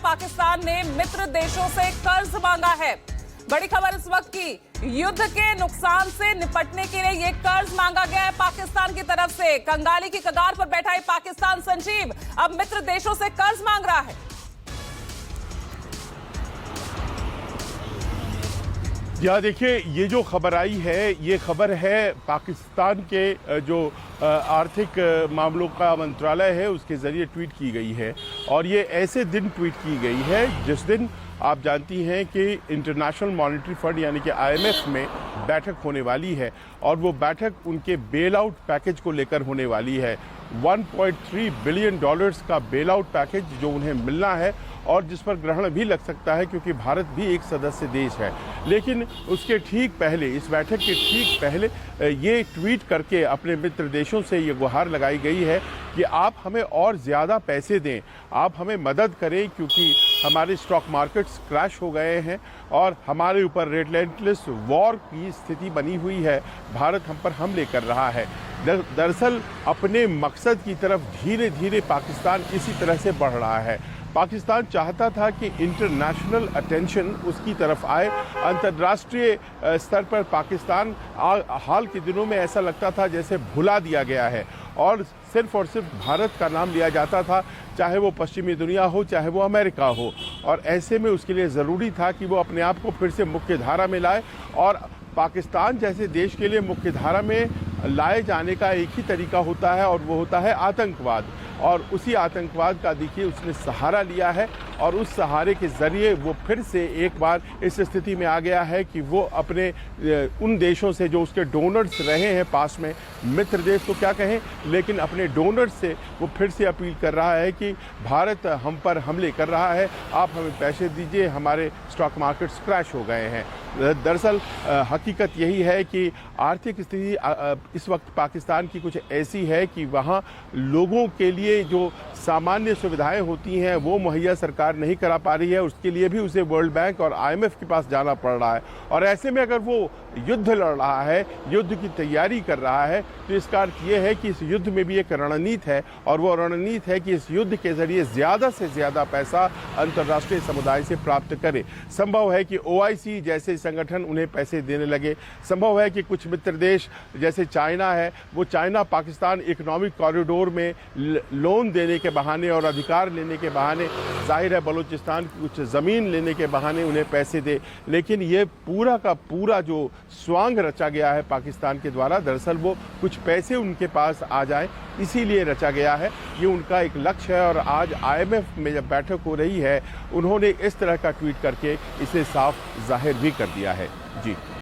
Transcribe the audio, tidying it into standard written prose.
पाकिस्तान ने मित्र देशों से कर्ज मांगा है। बड़ी खबर इस वक्त की, युद्ध के नुकसान से निपटने के लिए यह कर्ज मांगा गया है पाकिस्तान की तरफ से। कंगाली की कगार पर बैठा है पाकिस्तान संजीव, अब मित्र देशों से कर्ज मांग रहा है। यहाँ देखिए, ये जो खबर आई है, ये खबर है पाकिस्तान के जो आर्थिक मामलों का मंत्रालय है उसके ज़रिए ट्वीट की गई है। और ये ऐसे दिन ट्वीट की गई है जिस दिन आप जानती हैं कि इंटरनेशनल मॉनेटरी फंड यानी कि IMF में बैठक होने वाली है, और वो बैठक उनके बेल आउट पैकेज को लेकर होने वाली है। 1.3 बिलियन डॉलर्स का बेल आउट पैकेज जो उन्हें मिलना है, और जिस पर ग्रहण भी लग सकता है क्योंकि भारत भी एक सदस्य देश है। लेकिन उसके ठीक पहले, इस बैठक के ठीक पहले ये ट्वीट करके अपने मित्र देशों से ये गुहार लगाई गई है कि आप हमें और ज़्यादा पैसे दें, आप हमें मदद करें, क्योंकि हमारे स्टॉक मार्केट्स क्रैश हो गए हैं और हमारे ऊपर रेलेंटलेस वॉर की स्थिति बनी हुई है। भारत हम पर हमले कर रहा है। दरअसल अपने मकसद की तरफ धीरे धीरे पाकिस्तान इसी तरह से बढ़ रहा है। पाकिस्तान चाहता था कि इंटरनेशनल अटेंशन उसकी तरफ आए, अंतर्राष्ट्रीय स्तर पर पाकिस्तान हाल के दिनों में ऐसा लगता था जैसे भुला दिया गया है और सिर्फ भारत का नाम लिया जाता था, चाहे वो पश्चिमी दुनिया हो, चाहे वो अमेरिका हो। और ऐसे में उसके लिए ज़रूरी था कि वो अपने आप को फिर से मुख्य धारा में लाए, और पाकिस्तान जैसे देश के लिए मुख्य धारा में लाए जाने का एक ही तरीका होता है, और वो होता है आतंकवाद। और उसी आतंकवाद का देखिए उसने सहारा लिया है, और उस सहारे के ज़रिए वो फिर से एक बार इस स्थिति में आ गया है कि वो अपने उन देशों से जो उसके डोनर्स रहे हैं पास में, मित्र देश तो क्या कहें, लेकिन अपने डोनर्स से वो फिर से अपील कर रहा है कि भारत हम पर हमले कर रहा है, आप हमें पैसे दीजिए, हमारे स्टॉक मार्केट्स क्रैश हो गए हैं। दरअसल हकीकत यही है कि आर्थिक स्थिति इस वक्त पाकिस्तान की कुछ ऐसी है कि वहाँ लोगों के लिए जो सामान्य सुविधाएं होती हैं वो मुहैया सरकार नहीं करा पा रही है। उसके लिए भी उसे वर्ल्ड बैंक और IMF के पास जाना पड़ रहा है। और ऐसे में अगर वो युद्ध लड़ रहा है, युद्ध की तैयारी कर रहा है, तो इसका अर्थ ये है कि इस युद्ध में भी एक रणनीति है, और वो रणनीति है कि इस युद्ध के जरिए ज़्यादा से ज़्यादा पैसा अंतर्राष्ट्रीय समुदाय से प्राप्त करे। संभव है कि OIC जैसे संगठन उन्हें पैसे देने लगे, संभव है कि कुछ मित्र देश जैसे चाइना है, वो चाइना पाकिस्तान इकोनॉमिक कॉरिडोर में लोन देने के बहाने और अधिकार लेने के बहाने, जाहिर है बलूचिस्तान की कुछ ज़मीन लेने के बहाने उन्हें पैसे दे। लेकिन ये पूरा का पूरा जो स्वांग रचा गया है पाकिस्तान के द्वारा, दरअसल वो कुछ पैसे उनके पास आ जाए इसीलिए रचा गया है। ये उनका एक लक्ष्य है, और आज IMF में जब बैठक हो रही है, उन्होंने इस तरह का ट्वीट करके इसे साफ जाहिर भी कर दिया है। जी।